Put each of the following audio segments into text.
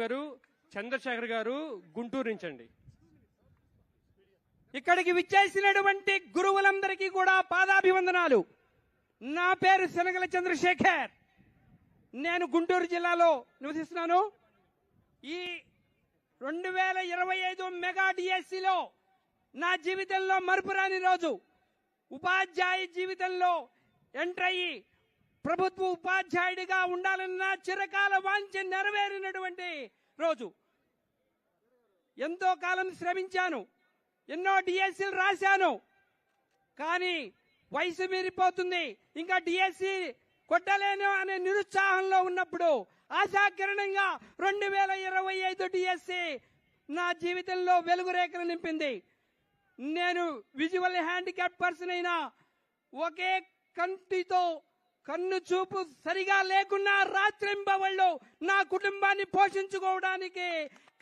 గారు చంద్రశేఖర్ గారు గుంటూరు నుంచి అండి. ఇక్కడికి విచ్చేసినటువంటి గురువులందరికీ కూడా పాదాభివందనాలు. నా పేరు శనగల చంద్రశేఖర్. నేను గుంటూరు జిల్లాలో నివసిస్తున్నాను. ఈ 2025 మెగా డిఎస్సిలో నా జీవితంలో మరుపురాని రోజు. ఉపాధ్యాయ జీవితంలో ఎంటర్ అయ్యి ప్రభుత్వ ఉపాధ్యాయుడిగా ఉండాలన్న చిరకాల వాంఛ నెరవేరినటువంటి రోజు. ఎంతో కాలం శ్రమించాను, ఎన్నో డిఎస్సీలు రాశాను. కానీ వయసు మీరిపోతుంది, ఇంకా డిఎస్సి కొట్టలేను అనే నిరుత్సాహంలో ఉన్నప్పుడు ఆశాకిరణంగా 2025 డిఎస్సి నా జీవితంలో వెలుగు రేఖలు నింపింది. నేను విజువల్ హ్యాండిక్యాప్ పర్సన్ అయినా ఒకే కంటితో కన్ను చూపు సరిగా లేకున్నా రాత్రింబవళ్ళు నా కుటుంబాన్ని పోషించుకోవడానికి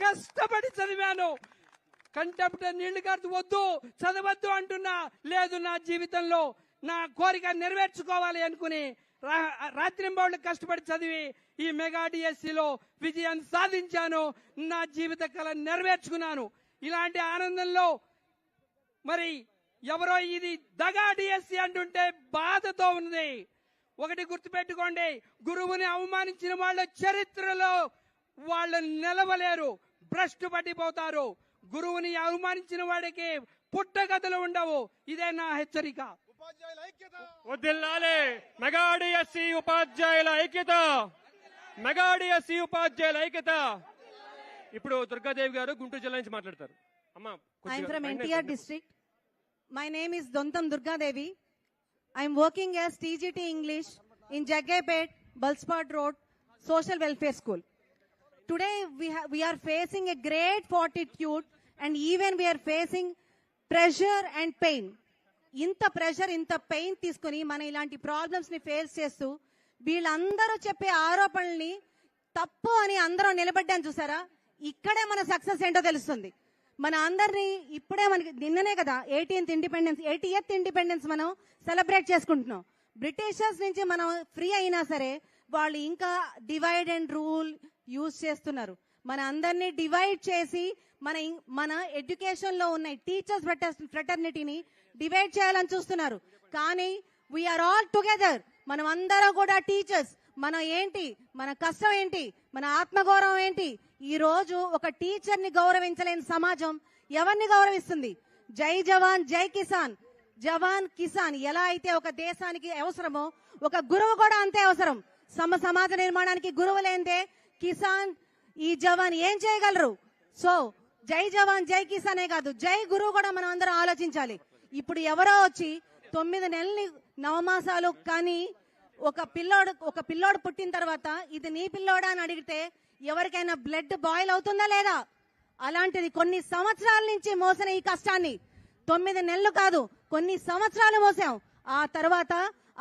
కష్టపడి చదివాను. కంటెంప్ట్ నీళ్లు కాదు, వద్దు చదవద్దు అంటున్నా, లేదు నా జీవితంలో నా కోరిక నెరవేర్చుకోవాలి అనుకుని రాత్రింబవళ్ళు కష్టపడి చదివి ఈ మెగా డిఎస్సిలో విజయాన్ని సాధించాను. నా జీవిత కళ నెరవేర్చుకున్నాను. ఇలాంటి ఆనందంలో మరి ఎవరో ఇది దగా డిఎస్సి అంటుంటే బాధతో ఉంది. ఒకటి గుర్తుపెట్టుకోండి, గురువుని అవమానించిన వాళ్ళ చరిత్రలో వాళ్ళు నిలవలేరు, భ్రష్టు పట్టిపోతారు. గురువుని అవమానించిన వాడికి పుట్టగతులు ఉండవు. ఇదే నా హెచ్చరిక. వదిలాలే మెగా డిఎస్సి ఉపాధ్యాయుల ఐక్యత, మెగా డిఎస్సి ఉపాధ్యాయుల ఐక్యత. ఇప్పుడు దుర్గాదేవి గారు గుంటూరు జిల్లా నుంచి మాట్లాడతారు. అమ్మా, I'm from NTR district. My name is Dontam Durga Devi. I am working as TGT English in Jaggaypet, Balspad Road, Social Welfare School. Today we are facing a great fortitude and even we are facing pressure and pain. ఇంత pressure, ఇంత pain తీసుకుని మన ఇలాంటి problems ని face చేస్తూ వీళ్ళందరూ చెప్పే ఆరోపణల్ని తప్పు అని అందరూ నిలబడ్డాను చూసారా, ఇక్కడే మన సక్సెస్ ఏంటో తెలుస్తుంది. మన అందరినీ ఇప్పుడే మనకి నిన్ననే కదా 80th ఇండిపెండెన్స్ మనం సెలబ్రేట్ చేసుకుంటున్నాం. బ్రిటిషర్స్ నుంచి మనం ఫ్రీ అయినా సరే వాళ్ళు ఇంకా డివైడ్ అండ్ రూల్ యూజ్ చేస్తున్నారు. మన అందరినీ డివైడ్ చేసి మన ఎడ్యుకేషన్ లో ఉన్న టీచర్స్ ఫ్రెటర్నిటీని డివైడ్ చేయాలని చూస్తున్నారు. కానీ వీఆర్ ఆల్ టుగెదర్. మనం అందరం కూడా టీచర్స్. మనం ఏంటి, మన కష్టం ఏంటి, మన ఆత్మగౌరవం ఏంటి. ఈ రోజు ఒక టీచర్ ని గౌరవించలేని సమాజం ఎవరిని గౌరవిస్తుంది? జై జవాన్ జై కిసాన్, జవాన్ కిసాన్ ఎలా అయితే ఒక దేశానికి అవసరమో ఒక గురువు కూడా అంతే అవసరం. సమాజ నిర్మాణానికి గురువు లేనిదే కిసాన్ ఈ జవాన్ ఏం చేయగలరు? సో జై జవాన్ జై కిసానే కాదు, జై గురువు కూడా మనం అందరం ఆలోచించాలి. ఇప్పుడు ఎవరో వచ్చి 9 నెలలు నవమాసాలు కానీ ఒక పిల్లోడు పుట్టిన తర్వాత ఇది నీ పిల్లోడా అని అడిగితే ఎవరికైనా బ్లడ్ బాయిల్ అవుతుందా లేదా? అలాంటిది కొన్ని సంవత్సరాల నుంచి మోసిన ఈ కష్టాన్ని 9 నెలలు కాదు, కొన్ని సంవత్సరాలు మోసాం. ఆ తర్వాత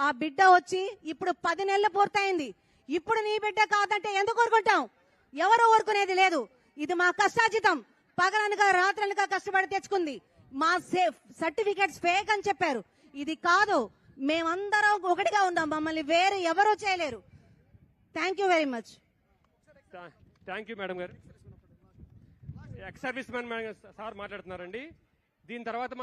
ఆ బిడ్డ వచ్చి ఇప్పుడు 10 నెలలు పూర్తయింది. ఇప్పుడు నీ బిడ్డ కాదంటే ఎందుకు ఊరుకుంటాం? ఎవరు ఊరుకునేది లేదు. ఇది మా కష్టార్జితం. పగలనగా రాత్రనగా కష్టపడి తెచ్చుకుంది. మా సర్టిఫికెట్స్ ఫేక్ అని చెప్పారు. ఇది కాదు, మేమందరం ఒకటిగా ఉందాం. మమ్మల్ని వేరే ఎవరూ చేయలేరు. Thank you very much. Thank you madam గారు. ఎక్స్ సర్వీస్ మ్యాన్ సార్ మాట్లాడుతున్నారండి. దీని తర్వాత మనం